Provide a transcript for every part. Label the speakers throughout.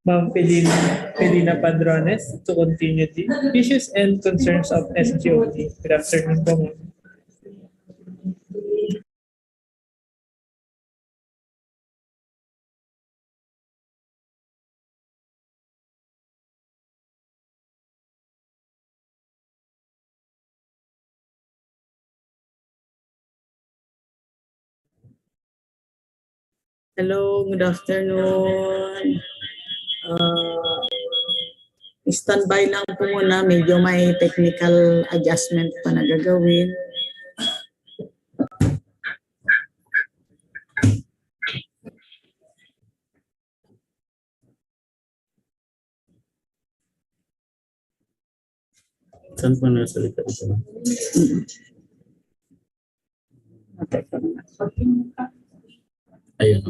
Speaker 1: Ma'am Felina Padrones to continue the issues and concerns of SGOT. Good afternoon po, ma'am.
Speaker 2: Hello, good afternoon. Standby lang po muna, medyo may technical adjustment pa na gagawin.
Speaker 3: Saan po nasalita ito? Ayun.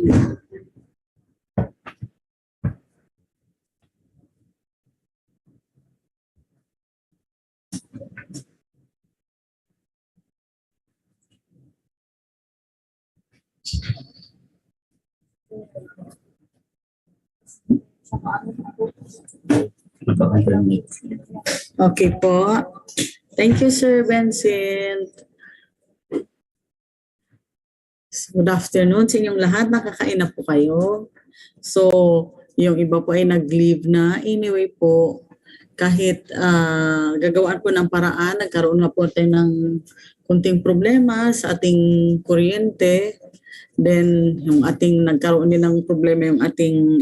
Speaker 2: Okay po. Thank you, Sir Vincent. Good afternoon sa inyong lahat. Nakakain na po kayo. So, yung iba po ay nag-leave na. Anyway po, kahit gagawaan po ng paraan, nagkaroon na po tayo ng kunting problema sa ating kuryente. Then, yung ating nagkaroon din ng problema yung ating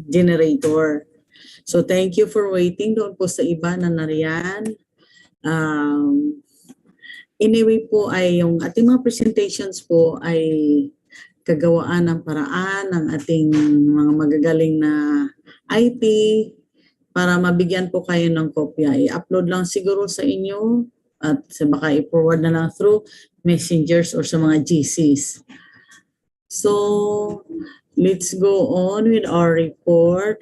Speaker 2: generator. So, thank you for waiting doon po sa iba na nariyan. Anyway po ay yung ating mga presentations po ay kagawaan ng paraan ng ating mga magagaling na IT para mabigyan po kayo ng kopya. I-upload lang siguro sa inyo at baka i-forward na lang through messengers or sa mga GCs. So, let's go on with our report.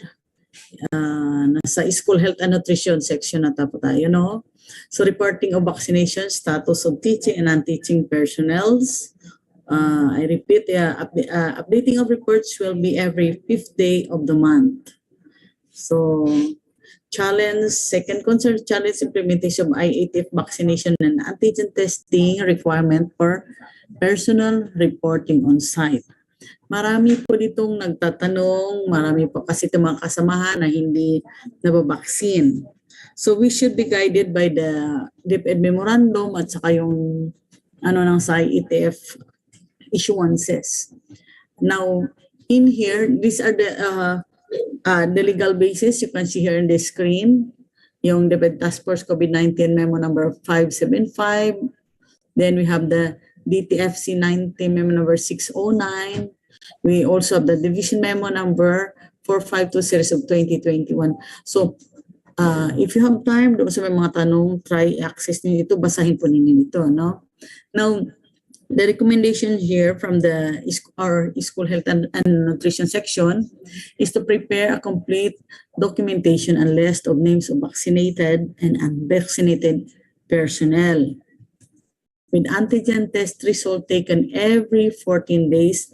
Speaker 2: Nasa School Health and Nutrition section na tapo tayo, no? So, reporting of vaccination, status of teaching and non-teaching personnels. I repeat, updating of reports will be every 5th day of the month. So, second concern, challenge implementation of IATF vaccination and antigen testing requirement for personal reporting on site. Marami po ditong nagtatanong, marami po kasi itong mga kasamahan na hindi nababaksin. So we should be guided by the DepEd memorandum at saka yung ng IATF issuances. Now, in here, these are the legal basis. You can see here in the screen, yung DepEd Task Force COVID-19 Memo number 575. Then we have the DTFC 90 Memo number 609. We also have the Division Memo number 452 series of 2021. So, if you have time, doon sa may mga tanong, try access niyo ito, basahin po ninyo ito, no? Now, the recommendation here from our School Health and Nutrition section is to prepare a complete documentation and list of names of vaccinated and unvaccinated personnel with antigen test result taken every 14 days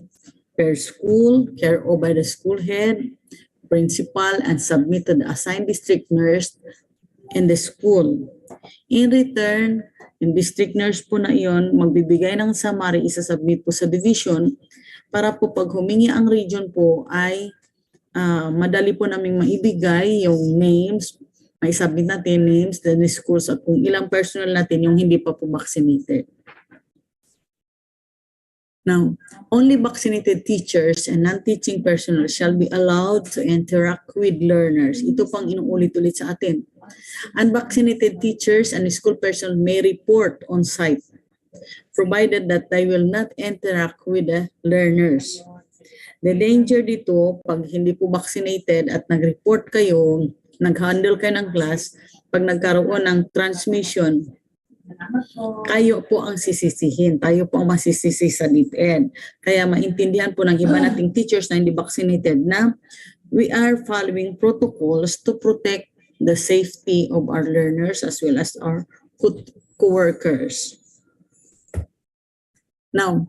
Speaker 2: per school, care of by the school head, principal, and submitted assigned district nurse in the school. In return, yung district nurse po na iyon, magbibigay ng summary, isasubmit po sa division para po pag humingi ang region po ay madali po namin maibigay yung names, may submit natin names, then schools at kung ilang personnel natin yung hindi pa po vaccinated. Now, only vaccinated teachers and non-teaching personnel shall be allowed to interact with learners. Ito pang inuulit-ulit sa atin. Unvaccinated teachers and school personnel may report on site, provided that they will not interact with the learners. The danger dito, pag hindi po vaccinated at nag-report kayo, nag-handle kayo ng class, pag nagkaroon ng transmission, kayo po ang sisisihin, tayo po ang masisisi sa DepEd. Kaya maintindihan po ng iba nating teachers na hindi vaccinated na we are following protocols to protect the safety of our learners as well as our co-workers. Now,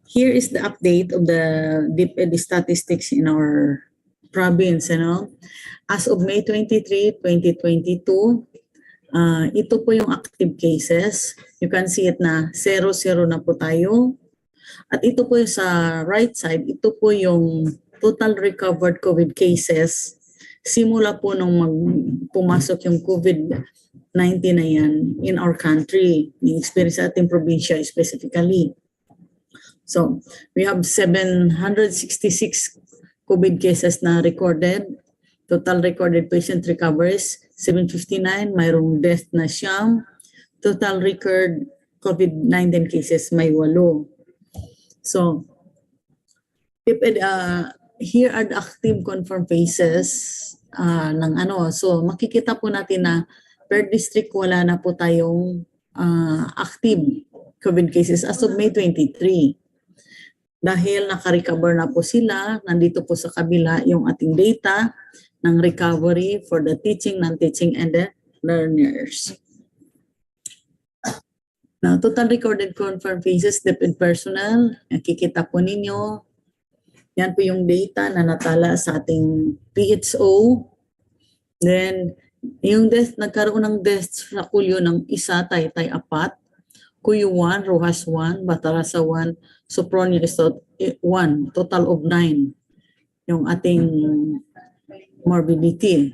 Speaker 2: here is the update of the DepEd statistics in our province, As of May 23, 2022, ito po yung active cases. You can see it na 0-0 na po tayo. At ito po sa right side, ito po yung total recovered COVID cases simula po nung pumasok yung COVID-19 na yan in our country, yung experience sa ating probinsya specifically. So, we have 766 COVID cases na recorded. Total recorded patient recoveries, 759. Mayroong death na siyam. Total record COVID-19 cases, may 8. So, here are the active confirmed cases ng So, makikita po natin na per district wala na po tayong active COVID cases as of May 23. Dahil naka-recover na po sila, nandito po sa kabila yung ating data ng recovery for the teaching, non-teaching, and the learners. Now, total recorded confirmed cases, depend personnel, nakikita po ninyo. Yan po yung data na natala sa ating PHO. Then, yung death, nagkaroon ng deaths sa Kulyo ng 1, Taytay 4, Kuyu 1, Rojas 1, Batarasa 1, Sopronia is 1, total of 9 yung ating morbidity.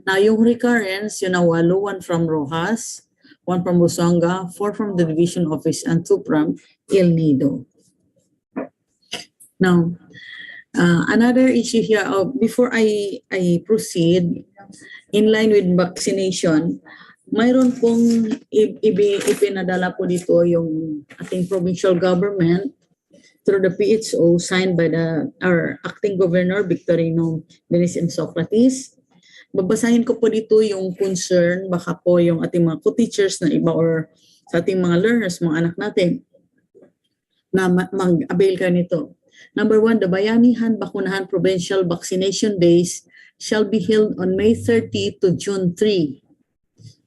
Speaker 2: Now, yung recurrence, yun na 8, 1 from Rojas, 1 from Busanga, 4 from the division office, and 2 from El Nido. Now, another issue here, before I proceed, in line with vaccination, mayroon pong ipinadala po dito yung ating provincial government through the PHO signed by our acting governor, Victorino Dennis M. Socrates. Babasahin ko po dito yung concern, baka po yung ating mga co-teachers na iba or sa ating mga learners, mga anak natin, na mag-avail ka nito. Number 1, the Bayanihan Bakunahan Provincial Vaccination Days shall be held on May 30 to June 3,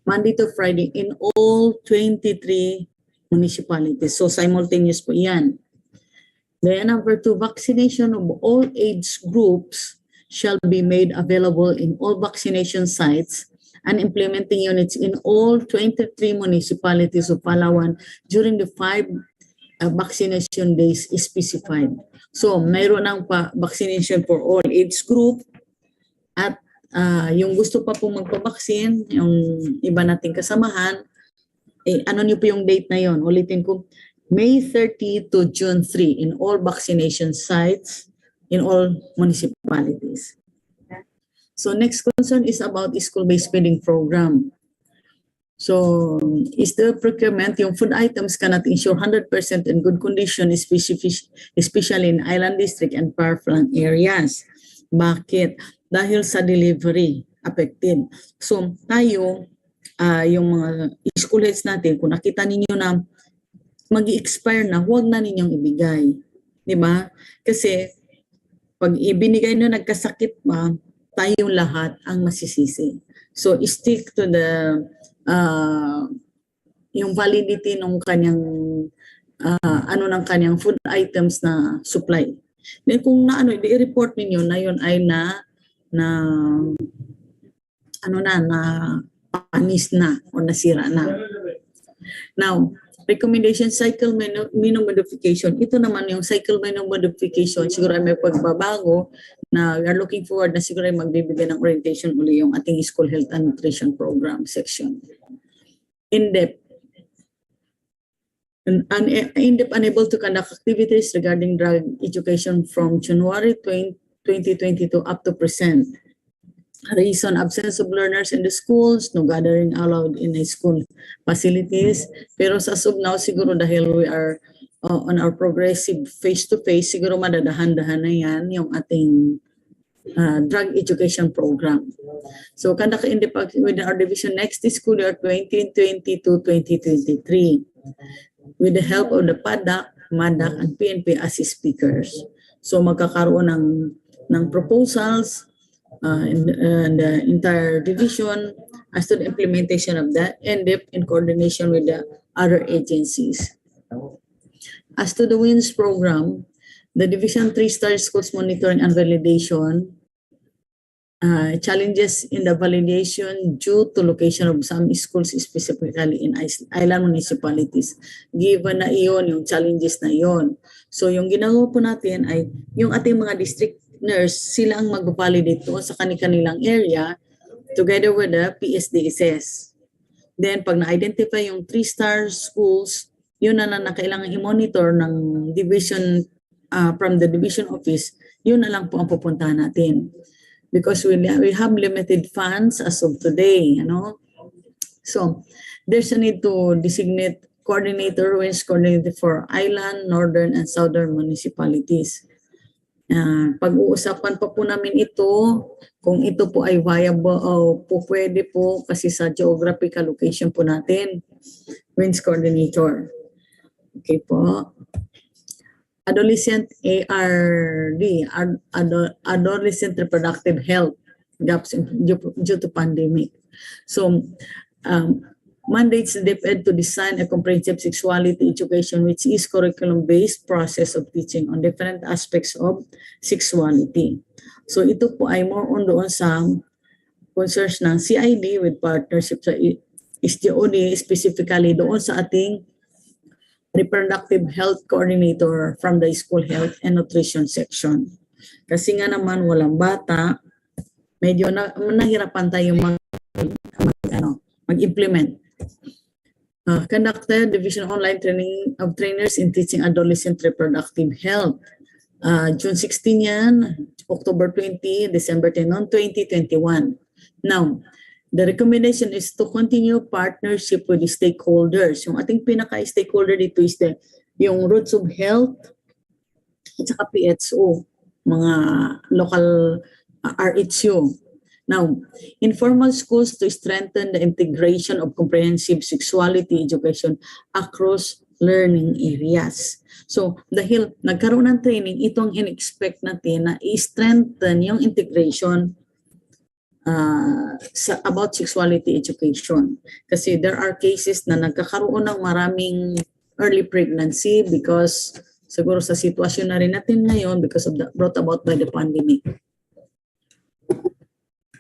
Speaker 2: Monday to Friday, in all 23 municipalities. So simultaneous po yan. Then number 2, vaccination of all age groups shall be made available in all vaccination sites and implementing units in all 23 municipalities of Palawan during the 5 vaccination days specified. So mayroon ng vaccination for all age group at yung gusto pa po magpabaksin, yung iba nating kasamahan, ano niyo po yung date na yon? Ulitin ko, May 30 to June 3 in all vaccination sites in all municipalities. So next concern is about the school-based feeding program. So is the procurement, yung food items cannot ensure 100% in good condition, especially in island district and far-flung areas. Bakit? Dahil sa delivery affected. So tayo, yung mga school heads natin, kung nakita ninyo na mag-i-expire na, huwag na ninyong ibigay. Di ba? Kasi pag ibinigay nyo nagkasakit pa, tayong lahat ang masisisi. So stick to the yung validity ng kanyang ng kanyang food items na supply. Then kung i-report ninyo na yun ay na panis na o nasira na. Now, recommendation cycle menu modification. Ito naman yung cycle menu modification. Siguro ay may pagbabago na we are looking forward na siguro ay magbibigay ng orientation uli yung ating school health and nutrition program section. In-depth. In-depth unable to conduct activities regarding drug education from January 2022 up to present. Reason, absence of learners in the schools, no gathering allowed in the school facilities. Pero sa sub now, siguro dahil we are on our progressive face-to-face, siguro madadahan-dahan na yan yung ating drug education program. So, conduct in the within our division next school year 2022-2023 with the help of the PADAC, MADAC, and PNP as speakers. So, magkakaroon ng proposals in the entire division as to the implementation of that in-depth in coordination with the other agencies. As to the WINS program, the Division 3 Star Schools Monitoring and Validation challenges in the validation due to location of some schools, specifically in island municipalities. Given na iyon, yung challenges na iyon. So yung ginagawa po natin ay yung ating mga district nurse, sila ang mag-validate doon sa kanilang area together with the PSDSS. Then pag na-identify yung 3-star schools, yun na kailangan i-monitor ng division from the division office, yun na lang po ang pupuntahan natin. Because we have limited funds as of today, you know. So there's a need to designate coordinator, WINS coordinator for island, northern, and southern municipalities. Pag-uusapan pa po namin ito, kung ito po ay viable o po pwede po kasi sa geographical location po natin, WINS coordinator. Okay po. Adolescent ARD, adolescent reproductive health gaps due to pandemic. So, mandates the DepEd to design a comprehensive sexuality education which is curriculum-based process of teaching on different aspects of sexuality. So, ito po ay more on doon sa concerns ng CID with partnership sa SGOD, specifically doon sa ating reproductive health coordinator from the school health and nutrition section. Kasi nga naman walang bata, medyo nahirapan tayo mag-implement. Conducted division online training of trainers in teaching adolescent reproductive health. June 16 yan, October 20, December 10, 2021. Now, the recommendation is to continue partnership with the stakeholders. Yung ating pinaka-stakeholder dito is yung Roots of Health at saka PHO, mga local RHU. Now, informal schools to strengthen the integration of comprehensive sexuality education across learning areas. So, dahil nagkaroon ng training, itong in-expect natin na i-strengthen yung integration about sexuality education. Kasi there are cases na nagkakaroon ng maraming early pregnancy because siguro sa sitwasyon na rin natin ngayon because of the brought about by the pandemic.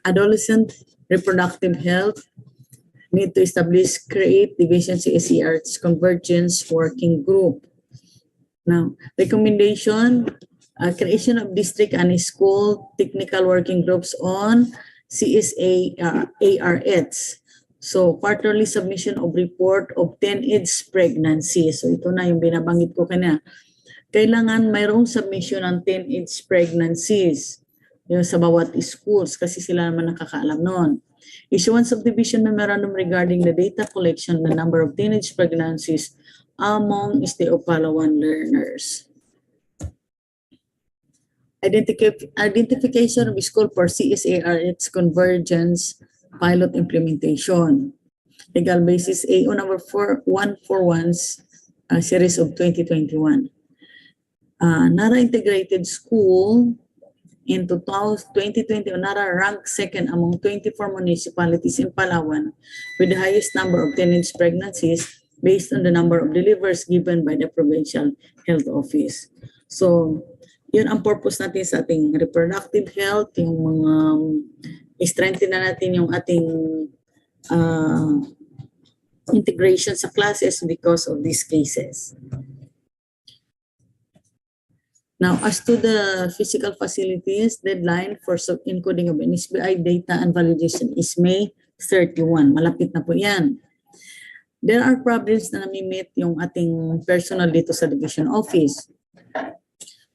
Speaker 2: Adolescent reproductive health need to establish, create division CSER's convergence working group. Now, recommendation, creation of district and school technical working groups on CSA ARH. So, quarterly submission of report of 10-age pregnancy. So, ito na yung binabanggit ko kanina. Kailangan mayroong submission ng 10-age pregnancies yung sa bawat schools kasi sila naman nakakaalam noon. Issuance of division memorandum regarding the data collection, the number of teenage pregnancies among the Palawan learners. Identification of school for CSARH convergence pilot implementation. Legal basis AO number 141 series of 2021. Nara Integrated School in 2020, Nara ranked second among 24 municipalities in Palawan with the highest number of teenage pregnancies based on the number of delivers given by the provincial health office. So, yun ang purpose natin sa ating reproductive health, yung mga strengthen na natin yung ating integration sa classes because of these cases. Now, as to the physical facilities, deadline for encoding of NSBI data and validation is May 31. Malapit na po yan. There are problems na nami-meet yung ating personnel dito sa division office.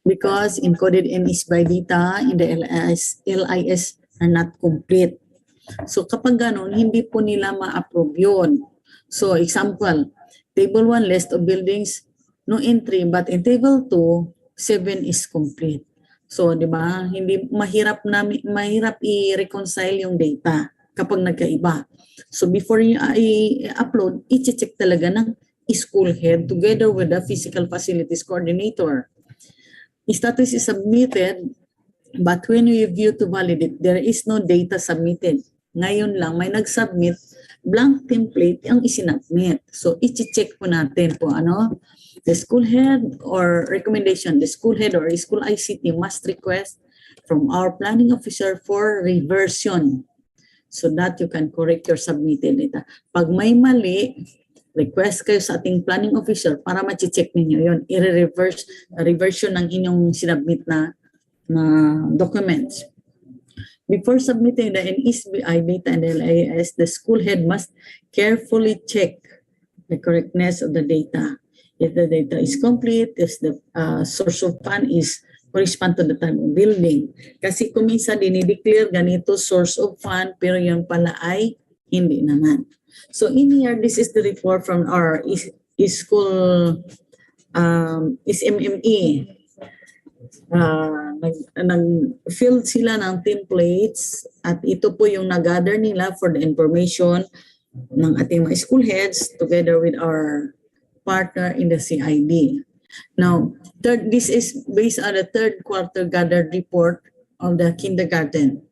Speaker 2: Because encoded NSBI data in the LIS are not complete. So kapag ganun, hindi po nila ma-approve yun. So example, table 1 list of buildings, no entry, but in table 2, 7 is complete. So di ba, hindi mahirap i-reconcile yung data kapag nagkaiba. So before you i-upload, i-check talaga ng school head together with the physical facilities coordinator. Status is submitted, but when we view to validate, there is no data submitted. Ngayon lang, may nag-submit, blank template ang isinubmit. So, i-check po natin po, the school head or recommendation, the school head or school ICT must request from our planning officer for reversion so that you can correct your submitted data. Pag may mali, request kayo sa ating planning officer para ma-check ninyo yun. Reversion ng inyong sinubmit na documents. Before submitting the NSBI data and LIS, the school head must carefully check the correctness of the data. If the data is complete, if the source of fund is correspond to the time of building. Kasi kung minsan dinideclare ganito source of fund, pero yun pala ay hindi naman. So in here, this is the report from our school SMME. Nag-fill sila ng templates at ito po yung nag-gather nila for the information ng ating mga school heads together with our partner in the CID. Now, this is based on the third quarter gathered report of the kindergarten.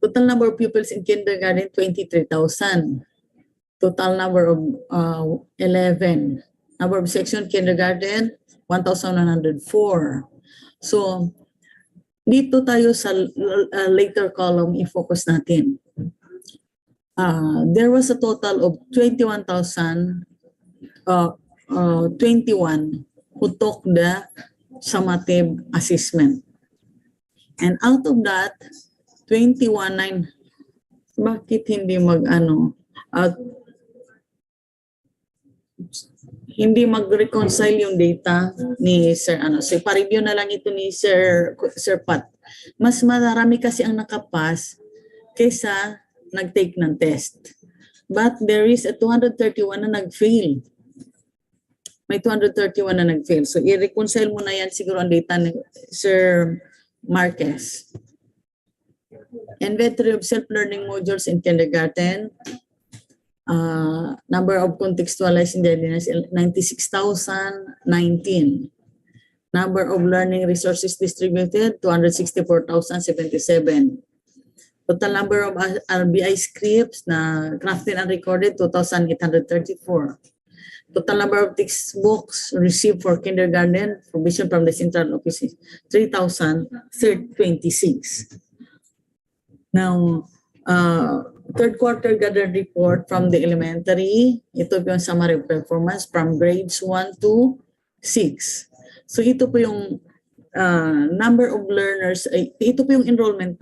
Speaker 2: Total number of pupils in kindergarten, 23,000. Total number of 11. Number of section kindergarten, 1,104. So, dito tayo sa later column, i-focus natin. There was a total of 21,021 who took the summative assessment. And out of that, 21,900, bakit hindi hindi mag-reconcile yung data ni Sir So pa-review na lang ito ni Sir Pat. Mas marami kasi ang nakapas kaysa nag-take ng test. But there is a 231 na nag-fail. May 231 na nag-fail. So i-reconcile mo na yan siguro ang data ni Sir Marquez. Inventory of self-learning modules in kindergarten. Number of contextualized intelligence, 96,019. Number of learning resources distributed, 264,077. Total number of RBI scripts na crafted and recorded, 2,834. Total number of textbooks received for kindergarten, provision from the central office, 3,326. Now, third quarter gathered report from the elementary. Ito po yung summary of performance from grades 1 to 6. So ito po yung number of learners. Ito po yung enrollment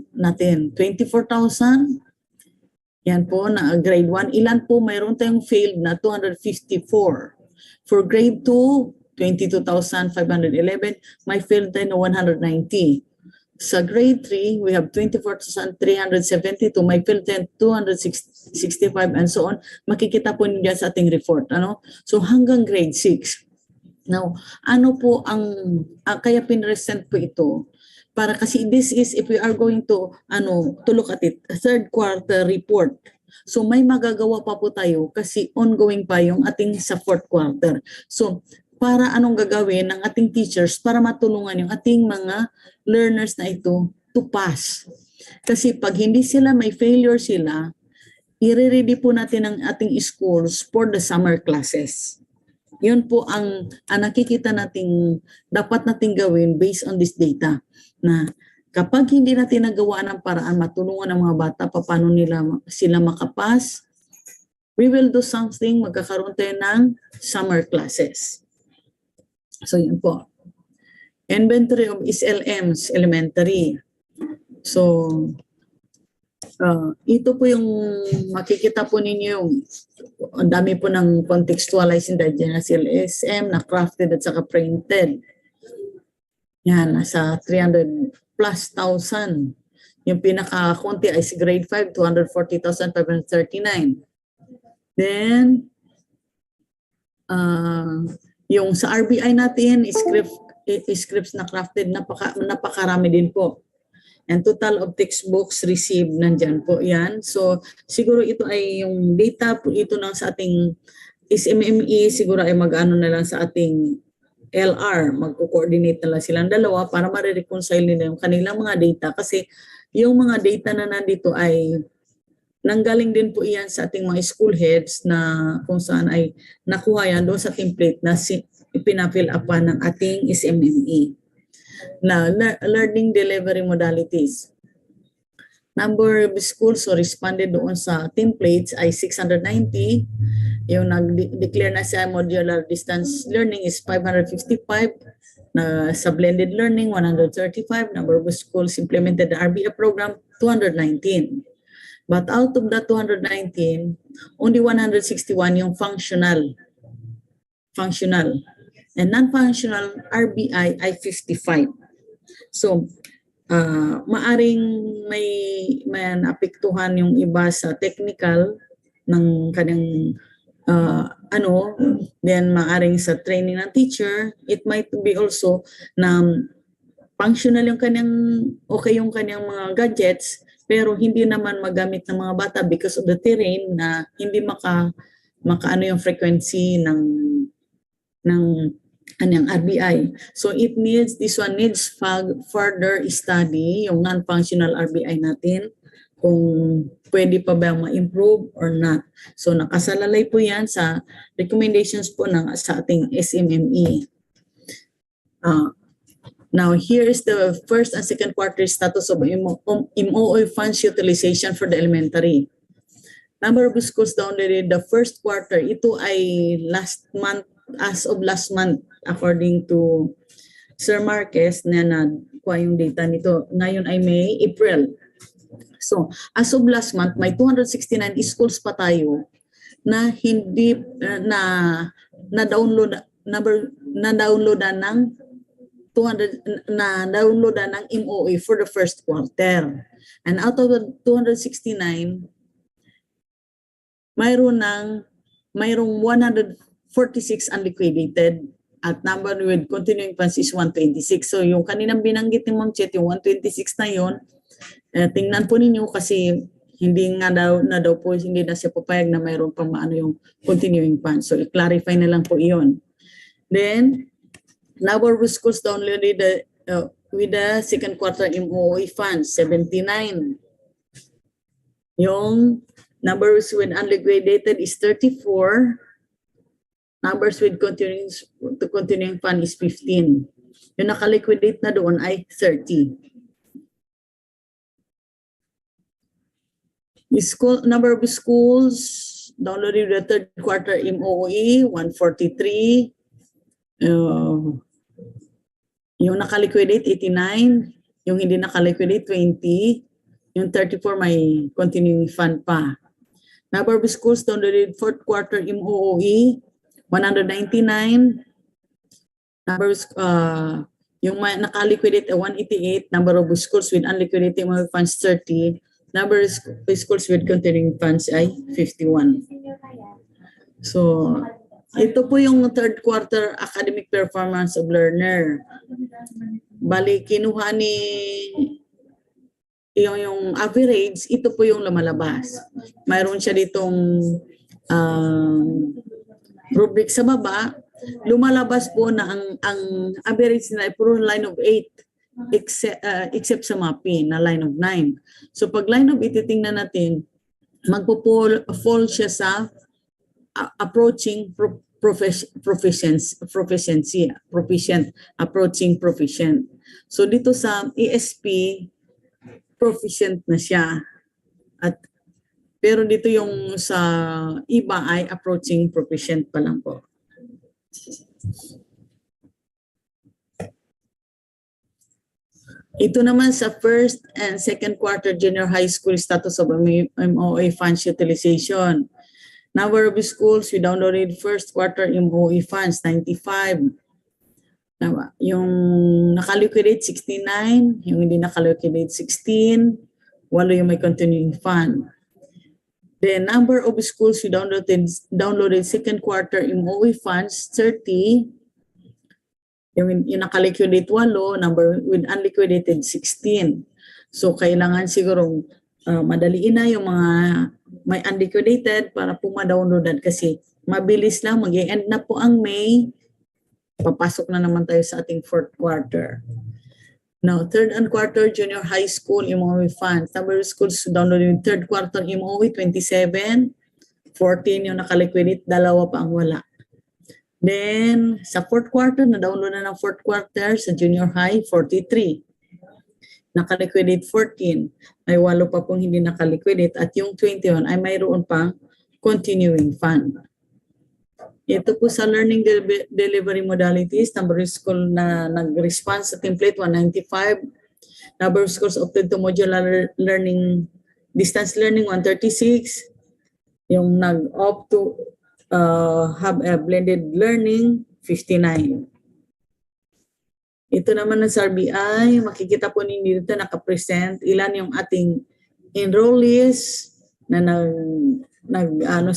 Speaker 2: natin. 24,000. Yan po na grade 1. Ilan po mayroon tayong failed na 254. For grade 2, 22,511. May failed tayo na 190. Sa grade 3, we have 24,372, may failed 265 and so on. Makikita po niyo sa ating report. So hanggang grade 6. Now, ano po ang kaya pinresent po ito? Para kasi this is if we are going to look at it, third quarter report. So may magagawa pa po tayo kasi ongoing pa yung ating sa fourth quarter. So para anong gagawin ng ating teachers para matulungan yung ating mga learners na ito to pass. Kasi pag hindi sila may failure sila, i-ready po natin ang ating schools for the summer classes. Yun po ang nakikita nating dapat nating gawin based on this data. Na kapag hindi natin nagawa ng paraan matulungan ng mga bata paano sila makapas, we will do something, magkakaroon tayo ng summer classes. So yun po. Inventory of SLMs, elementary. So, ito po yung makikita po ninyo yung ang dami po ng contextualized intelligence LSM na crafted at saka printed. Yan, nasa 300 plus thousand. Yung pinaka-konti ay grade 5, 240,539. Then, yung sa RBI natin, scripts na crafted, napakarami din po. And total of textbooks received, nandyan po yan. So, siguro ito ay yung data po ito ng sa ating SMME, siguro ay mag-ano na lang sa ating LR, magko-coordinate na lang silang dalawa para ma-reconcile nila yung kanilang mga data. Kasi yung mga data na nandito ay nanggaling din po iyan sa ating mga school heads na kung saan ay nakuha yan doon sa template na ipinafill upan ng ating SMME. Now, learning delivery modalities. Number of schools who responded doon sa templates ay 690. Yung nag-declare na sa modular distance learning is 555. Na sa blended learning, 135. Number of schools implemented the RBA program, 219. But out of that 219, only 161 yung functional. And non-functional RBI ay 55. So, maaring may naapektuhan yung iba sa technical ng kanyang then maaring sa training ng teacher. It might be also na functional yung kanyang yung kanyang mga gadgets, pero hindi naman magamit ng mga bata because of the terrain na hindi makaano yung frequency ng kanyang RBI. So this one needs further study, yung non-functional RBI natin, kung pwede pa ba ma-improve or not. So nakasalalay po yan sa recommendations po sa ating SMME. Now, here is the first and second quarter status of MOE funds utilization for the elementary. Number of schools downloaded the first quarter. Ito ay last month, as of last month, according to Sir Marquez na nakuha yung data nito. Ngayon ay May, April. So, as of last month, may 269 schools pa tayo na hindi na-downloadan ng MOE for the first quarter. And out of the 269, mayroong 146 unliquidated at number with continuing funds is 126. So yung kaninang binanggit ni Ma'am Chet, yung 126 na yun, tingnan po ninyo kasi hindi na siya papayag na mayroon pang yung continuing funds. So i-clarify na lang po iyon. Then, number of schools downloaded with the second quarter MOE funds, 79. Yung numbers with unliquidated is 34. Numbers with continuing fund is 15. Yung nakaliquidate na doon ay 30. Number of schools downloaded the third quarter MOE, 143. Yung nakaliquidate, 89. Yung hindi nakaliquidate, 20. Yung 34 may continuing fund pa. Number of schools downloaded fourth quarter MOE, 199. Yung nakaliquidate, 188. Number of schools with unliquidated MOE funds, 30. Number of schools with continuing funds ay 51. So, ito po yung third quarter academic performance of learner. Bali, kinuha ni yung average, ito po yung lumalabas. Mayroon siya ditong rubric sa baba. Lumalabas po na ang average nila ay puro line of 8 except sa MAPI na line of 9. So pag line of 8 titingnan natin, magpo-fall siya sa approaching proficient, approaching proficient. So dito sa ESP, proficient na siya. Pero dito yung sa iba ay approaching proficient pa lang po. Ito naman sa first and second quarter junior high school status of MOE funds utilization. Number of schools we downloaded first quarter MOE funds, 95. Yung nakaliquidate, 69. Yung hindi nakaliquidate, 16. Walo yung may continuing fund. The number of schools we downloaded second quarter MOE funds, 30. Yung nakaliquidate 8, number with unliquidated 16. So kailangan siguro madaliin na yung mga may unliquidated para po ma-downloadan kasi mabilis lang, mag-end na po ang May. Papasok na naman tayo sa ating fourth quarter. Now, third and quarter junior high school MOE funds. Number of schools downloading third quarter MOE, 27. 14 yung nakaliquidate, 2 pa ang wala. Then, sa fourth quarter, na-download na ng fourth quarter sa junior high, 43. Nakaliquidate 14. May 8 pa pong hindi nakaliquidate at yung 21 ay mayroon pang continuing fund. Ito po sa learning delivery modalities, number of school na nag-response sa template, 195. Number of schools opted to modular learning, distance learning, 136. Yung nag-opt to have a blended learning, 59. Ito naman sa RBI, makikita po ninyo dito nakapresent ilan yung ating enrollees na nag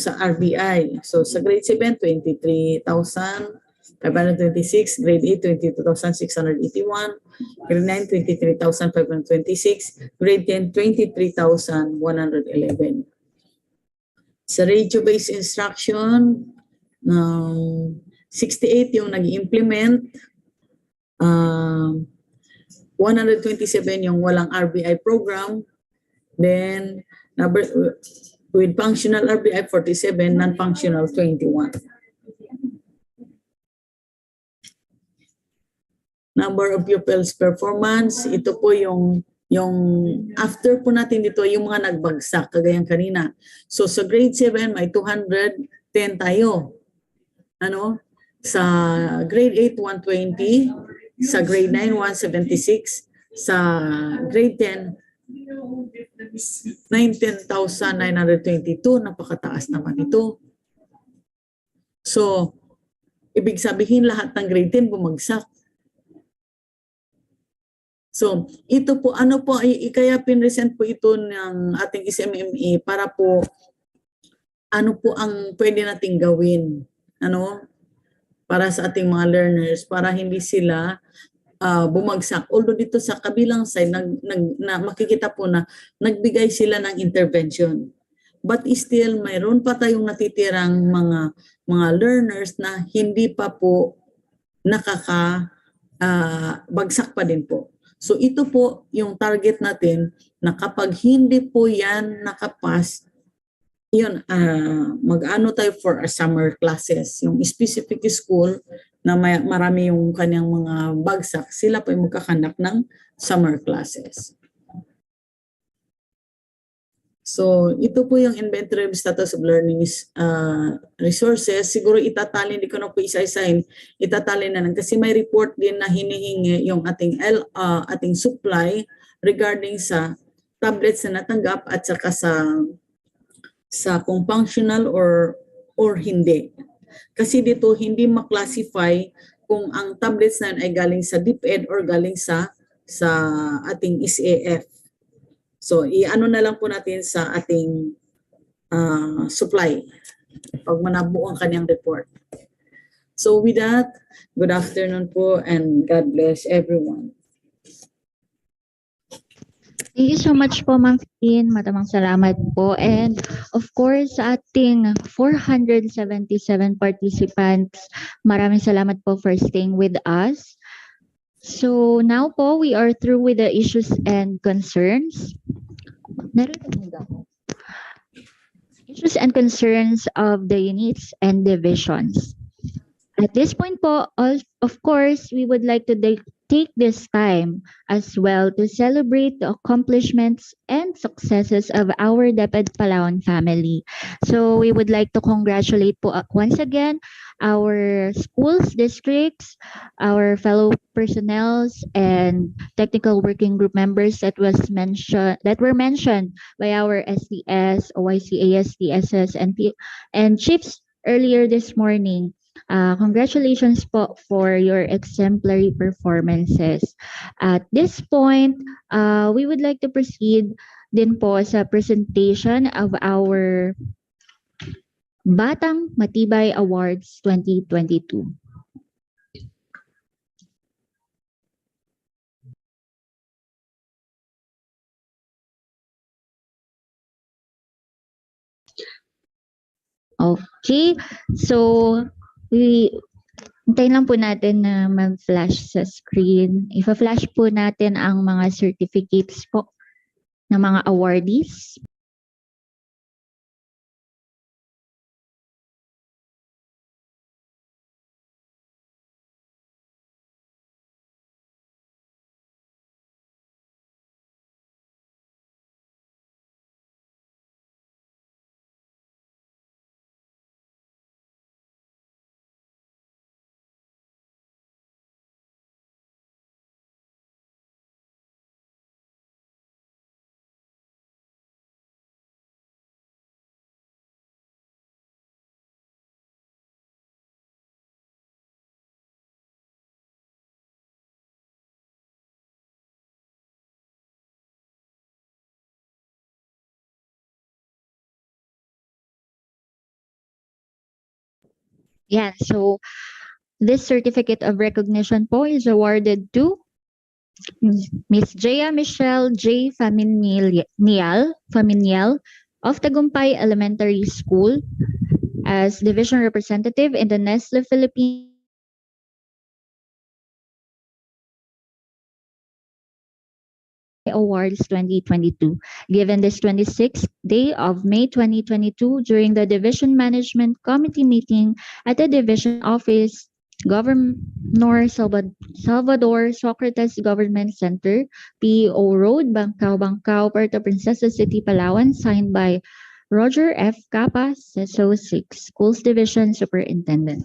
Speaker 2: sa RBI. So sa grade 7, 23,526, grade 8, 22,681, grade 9, 23,526, grade 10, 23,111. Sa radio-based instruction, 68 yung nag-implement, 127 yung walang RBI program, then with functional RBI 47, non-functional 21. Number of pupils performance, ito po yung after po natin dito, yung mga nagbagsak, kagayang kanina. So sa grade 7, may 210 tayo. Ano? Sa grade 8, 120. Sa grade 9, 176. Sa grade 10, 19,922. Napakataas naman ito. So, ibig sabihin lahat ng grade 10 bumagsak. So, ito po, ano po, kaya pinresent po ito ng ating SMME para po, ano po ang pwede nating gawin, ano, para sa ating mga learners, para hindi sila bumagsak. Although dito sa kabilang side, makikita po na nagbigay sila ng intervention. But still, mayroon pa tayong natitirang mga learners na hindi pa po bagsak pa din po. So ito po yung target natin na kapag hindi po yan nakapas, yun, mag-ano tayo for a summer classes. Yung specific school na marami yung kanyang mga bagsak, sila po yung magkakanak ng summer classes. So ito po yung inventory of status of learning resources. Siguro itatali, hindi ko na po isa-isahin, itatali na lang kasi may report din na hinihingi yung ating supply regarding sa tablets na natanggap at saka sa kung functional or hindi. Kasi dito hindi ma-classify kung ang tablets na ay galing sa DepEd or galing sa ating SAF. So, i-ano na lang po natin sa ating supply pag manabuo ang kanyang report. So, with that, good afternoon po and God bless everyone.
Speaker 4: Thank you so much po, Ma'am Finn. Maraming salamat po. And of course, sa ating 477 participants, maraming salamat po for staying with us. So now po, we are through with the issues and concerns. Issues and concerns of the units and divisions. At this point po, of course, we would like to take this time as well to celebrate the accomplishments and successes of our DepEd Palawan family. So we would like to congratulate po once again our schools, districts, our fellow personnels and technical working group members that were mentioned by our SDS, OIC, ASDSS, and chiefs earlier this morning. Congratulations po for your exemplary performances. At this point, we would like to proceed din po sa presentation of our Batang Matibay Awards 2022. Okay, so hintayin lang po natin na mag-flash sa screen. Ipa-flash po natin ang mga certificates po ng mga awardees. Yan. So, this certificate of recognition po is awarded to Miss Jaya Michelle J. Faminial of Tagumpay Elementary School as division representative in the Nestle Philippines Awards 2022, given this 26th day of May 2022 during the Division Management Committee meeting at the Division Office, Governor Salvador Socrates Government Center, PO Road, Bancao, Puerto Princesa City, Palawan, signed by Roger F. Capas, SO 6, Schools Division Superintendent.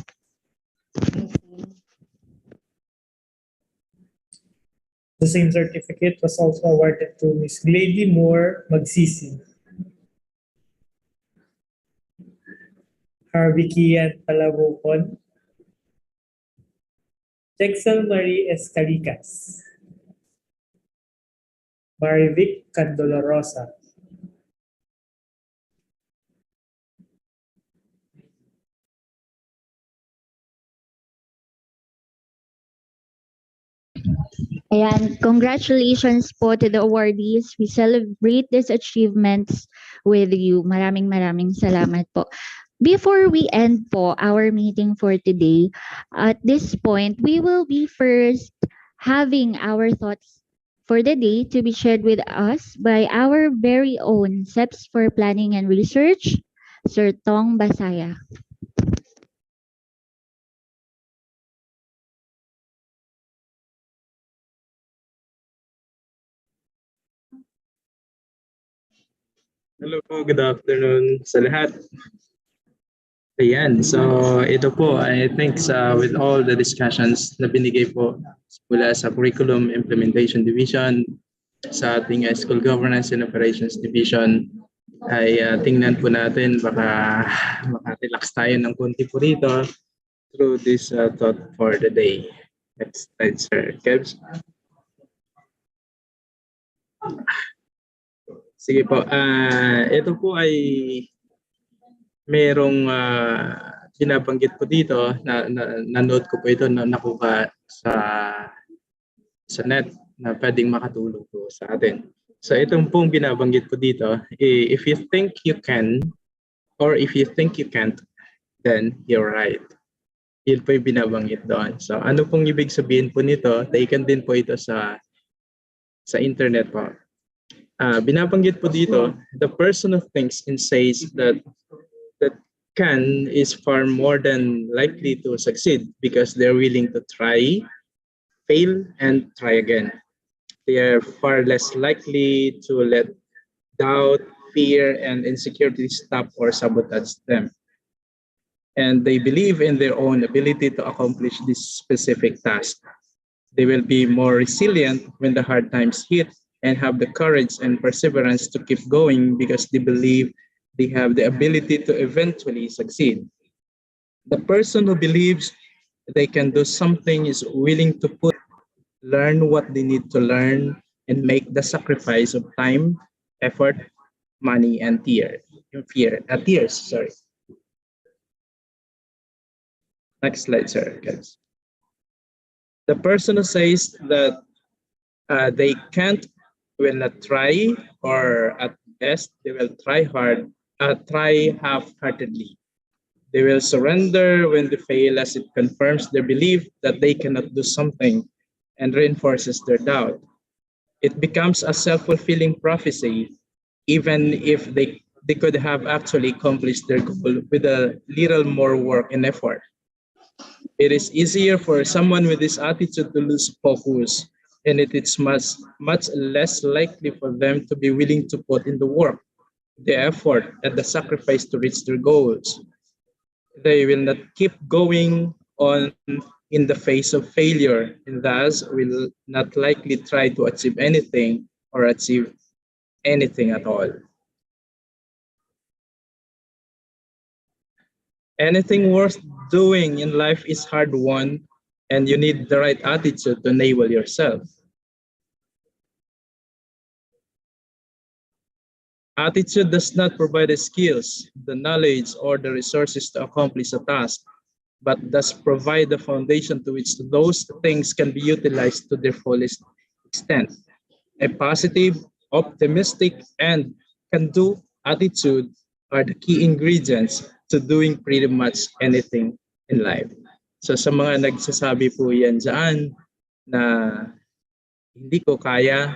Speaker 1: The same certificate was also awarded to Ms. Glady Moore Magsisi, Harvey Kian Palabukon, Jexel Marie Escalicas, Marivic Candolorosa,
Speaker 4: Ayan, congratulations po to the awardees. We celebrate these achievements with you. Maraming salamat po. Before we end po our meeting for today, at this point, we will be first having our thoughts for the day to be shared with us by our very own SEPS for Planning and Research, Sir Tong Basaya.
Speaker 3: Hello po, good afternoon sa lahat. Ayan, so ito po, I think with all the discussions na binigay po mula sa Curriculum Implementation Division, sa ating School Governance and Operations Division, ay tingnan po natin, baka maka-relax tayo ng konti po rito through this thought for the day. Next slide, Sir Kebs. Sige po, ito po ay merong binabanggit po dito, na-note ko po ito na nakuha sa net na pwedeng makatulong po sa atin. So itong pong binabanggit po dito, if you think you can or if you think you can't, then you're right. Yun po yung binabanggit doon. So ano pong ibig sabihin po nito, taken din po ito sa internet po. Binabanggit po dito, the person who thinks and says that can is far more than likely to succeed because they're willing to try, fail, and try again. They are far less likely to let doubt, fear, and insecurity stop or sabotage them. And they believe in their own ability to accomplish this specific task. They will be more resilient when the hard times hit and have the courage and perseverance to keep going because they believe they have the ability to eventually succeed. The person who believes they can do something is willing to learn what they need to learn and make the sacrifice of time, effort, money, and tears. Sorry. Next slide, sir. Yes. The person who says that they can't will not try, or at best they will try half-heartedly. They will surrender when they fail, as it confirms their belief that they cannot do something and reinforces their doubt. It becomes a self-fulfilling prophecy, even if they could have actually accomplished their goal with a little more work and effort. It is easier for someone with this attitude to lose focus, and it's much less likely for them to be willing to put in the work, the effort, and the sacrifice to reach their goals. They will not keep going on in the face of failure, and thus will not likely try to achieve anything or achieve anything at all. Anything worth doing in life is hard won, and you need the right attitude to enable yourself. Attitude does not provide the skills, the knowledge, or the resources to accomplish a task. but thus provide the foundation to which those things can be utilized to their fullest extent. A positive, optimistic, and can-do attitude are the key ingredients to doing pretty much anything in life. So sa mga nagsasabi po yan dyan na hindi ko kaya,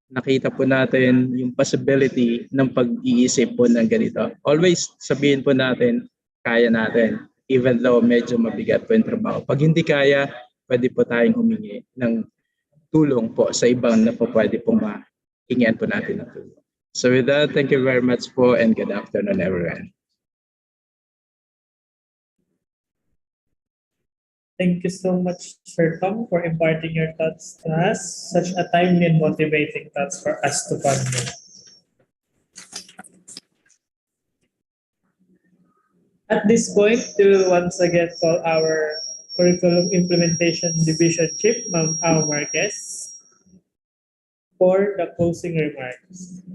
Speaker 3: nakita po natin yung possibility ng pag-iisip po ng ganito. Always sabihin po natin, kaya natin, even though medyo mabigat po yung trabaho. Pag hindi kaya, pwede po tayong humingi ng tulong po sa ibang na po pwede po mahingian po natin ng tulong. So with that, thank you very much po and good afternoon everyone.
Speaker 1: Thank you so much, Sir Tom, for imparting your thoughts to us. Such a timely and motivating thoughts for us to ponder. At this point, we will once again call our Curriculum Implementation Division Chief, Ma'am Ao Marquez, for the closing remarks.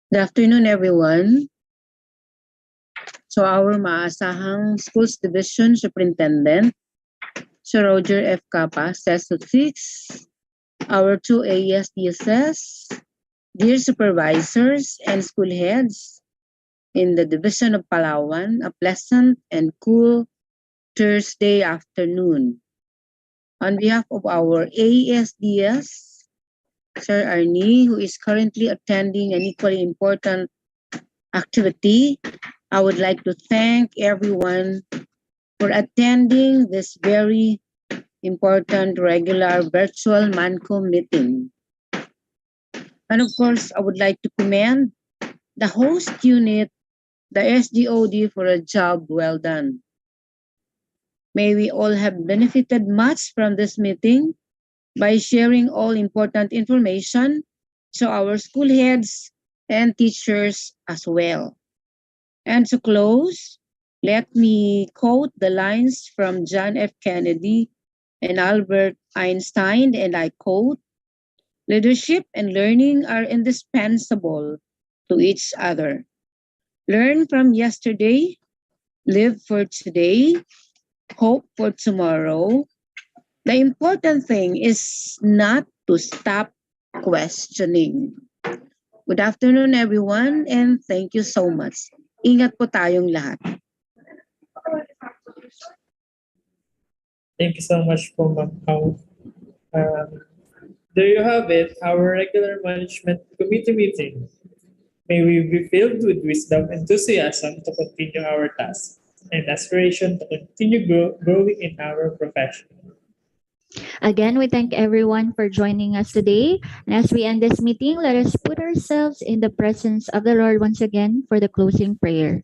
Speaker 5: Good afternoon, everyone. So our maasahang Schools Division Superintendent, Sir Roger F. Capa, says to 6, our 2 AES-DSS, dear supervisors and school heads in the Division of Palawan, a pleasant and cool Thursday afternoon. On behalf of our AES-DS, Sir Arnie, who is currently attending an equally important activity, I would like to thank everyone for attending this very important regular virtual MANCOM meeting. And of course, I would like to commend the host unit, the SGOD, for a job well done. May we all have benefited much from this meeting by sharing all important information to our school heads and teachers as well. And to close, let me quote the lines from John F. Kennedy and Albert Einstein, and I quote, "Leadership and learning are indispensable to each other. Learn from yesterday, live for today, hope for tomorrow. The important thing is not to stop questioning." Good afternoon, everyone, and thank you so much. Ingat po tayong lahat.
Speaker 1: Thank you so much po, Ma'am Ao. There you have it, our regular management committee meeting. May we be filled with wisdom, enthusiasm to continue our task, and aspiration to continue growing in our profession.
Speaker 4: Again, we thank everyone for joining us today. And as we end this meeting, let us put ourselves in the presence of the Lord once again for the closing prayer.